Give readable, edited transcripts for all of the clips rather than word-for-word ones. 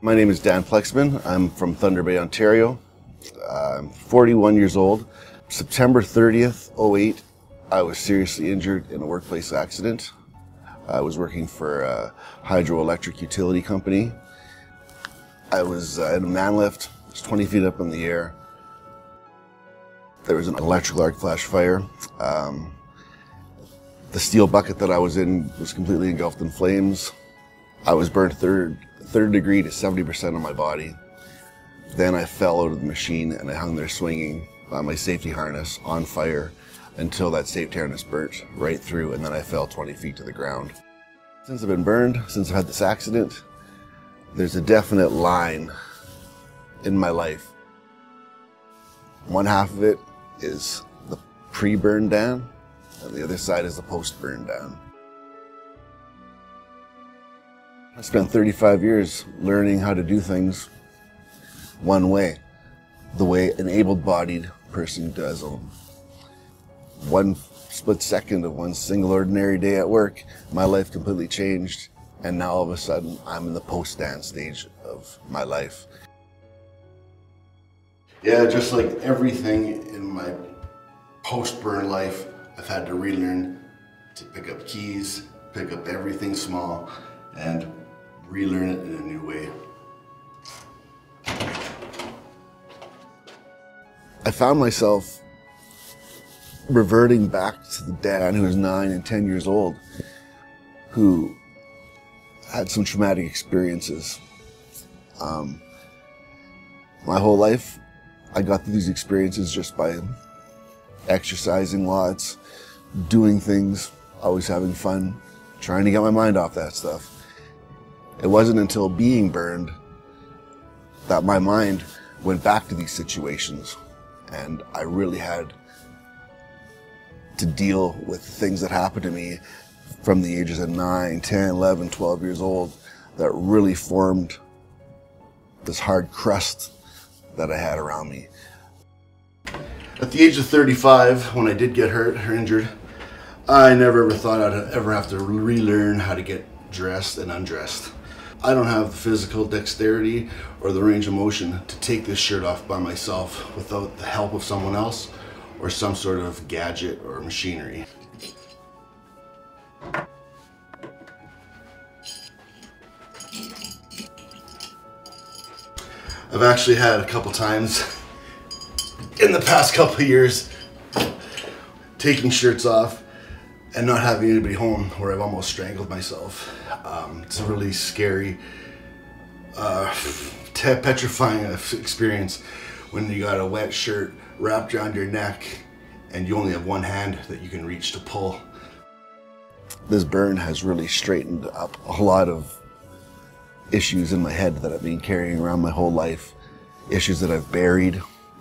My name is Dan Plexman. I'm from Thunder Bay, Ontario. I'm 41 years old. September 30th, 2008, I was seriously injured in a workplace accident. I was working for a hydroelectric utility company. I was in a man lift, I was 20 feet up in the air. There was an electrical arc flash fire. The steel bucket that I was in was completely engulfed in flames. I was burned third degree to 70% of my body. Then I fell out of the machine and I hung there swinging on my safety harness on fire until that safety harness burnt right through, and then I fell 20 feet to the ground. Since I've been burned, since I've had this accident, there's a definite line in my life. One half of it is the pre-burn Dan, and the other side is the post-burn Dan. I spent 35 years learning how to do things one way, the way an able-bodied person does them. One split second of one single ordinary day at work, my life completely changed, and now all of a sudden I'm in the post-Dan stage of my life. Yeah, just like everything in my post-burn life, I've had to relearn to pick up keys, pick up everything small, and relearn it in a new way. I found myself reverting back to the Dan who was 9 and 10 years old, who had some traumatic experiences. My whole life, I got through these experiences just by exercising lots, doing things, always having fun, trying to get my mind off that stuff. It wasn't until being burned that my mind went back to these situations, and I really had to deal with the things that happened to me from the ages of 9, 10, 11, 12 years old that really formed this hard crust that I had around me. At the age of 35, when I did get hurt or injured, I never ever thought I'd ever have to relearn how to get dressed and undressed. I don't have the physical dexterity or the range of motion to take this shirt off by myself without the help of someone else or some sort of gadget or machinery. I've actually had a couple times in the past couple of years taking shirts off and not having anybody home where I've almost strangled myself. It's a really scary, petrifying experience when you got a wet shirt wrapped around your neck and you only have one hand that you can reach to pull. This burn has really straightened up a lot of issues in my head that I've been carrying around my whole life. Issues that I've buried,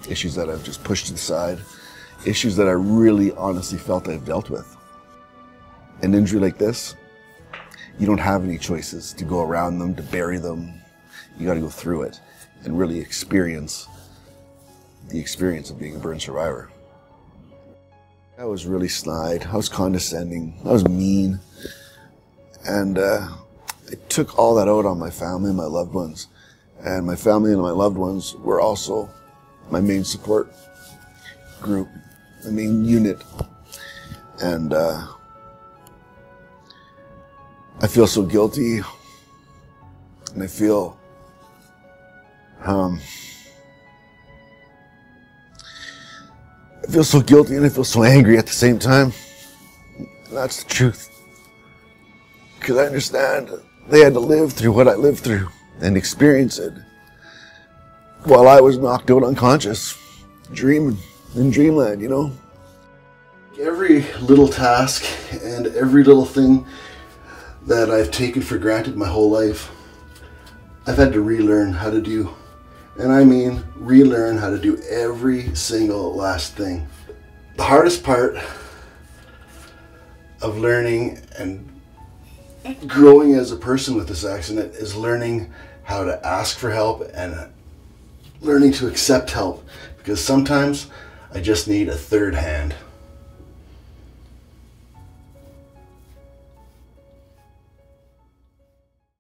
issues that I've just pushed to the side, issues that I really honestly felt I've dealt with. An injury like this, you don't have any choices to go around them, to bury them. You got to go through it and really experience the experience of being a burn survivor. I was really snide, I was condescending, I was mean, and I took all that out on my family and my loved ones. And my family and my loved ones were also my main support group, the main unit. And I feel so guilty, and I feel so guilty and I feel so angry at the same time. And that's the truth. Because I understand they had to live through what I lived through and experience it while I was knocked out unconscious, dreaming in dreamland, you know? Every little task and every little thing that I've taken for granted my whole life, I've had to relearn how to do. And I mean relearn how to do every single last thing. The hardest part of learning and growing as a person with this accident is learning how to ask for help and learning to accept help, because sometimes I just need a third hand.